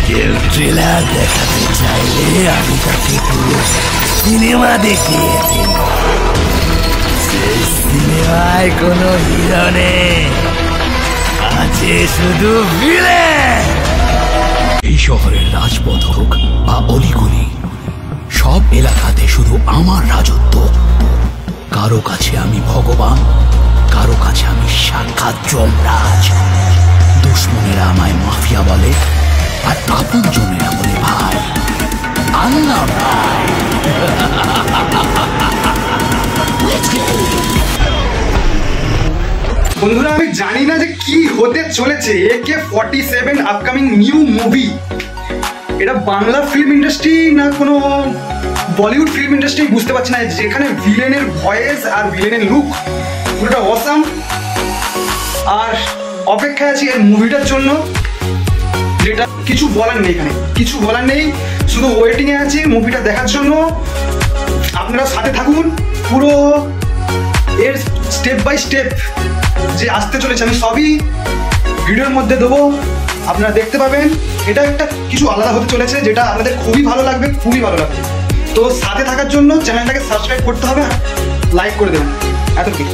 কেউ ট্রেলার দেখাতে চাইলে আমি তাকে পুরো সিনেমা দেখিয়ে দিই। সেই সিনেমায় কোনো হিরো নেই, আছে শুধু ভিলেন। এই শহরের রাজপথ হোক বা অলিগলি, সব এলাকাতে শুধু আমার রাজত্ব। কারো কাছে আমি ভগবান, কারো কাছে আমি সাক্ষাৎ যমরাজ। দুশ্মনেরা আমায় মাফিয়া বলে, আর আপনজনেরা বলে ভাই, আল্লাহ ভাই। বন্ধুরা, আমি জানি না যে কি হতে চলেছে AK-47 আপকামিং নিউ মুভি। এটা বাংলা ফিল্ম ইন্ডাস্ট্রি না কোনো বলিউড ফিল্ম ইন্ডাস্ট্রি বুঝতে পারছি না, যেখানে ভিলেনের ভয়েস আর ভিলেনের লুক পুরোটা অসাম। আর অপেক্ষায় আছি এই মুভিটার জন্য, যেটা কিছু বলার নেই, এখানে কিছু বলার নেই, শুধু ওয়েটিংয়ে আছি মুভিটা দেখার জন্য। আপনারা সাথে থাকুন, পুরো এর স্টেপ বাই স্টেপ যে আসতে চলেছে আমি সবই ভিডিওর মধ্যে দেবো, আপনারা দেখতে পাবেন। এটা একটা কিছু আলাদা হতে চলেছে, যেটা আপনাদের খুবই ভালো লাগবে, খুবই ভালো লাগবে। তো সাথে থাকার জন্য চ্যানেলটাকে সাবস্ক্রাইব করতে হবে, লাইক করে দেবেন, এত কি।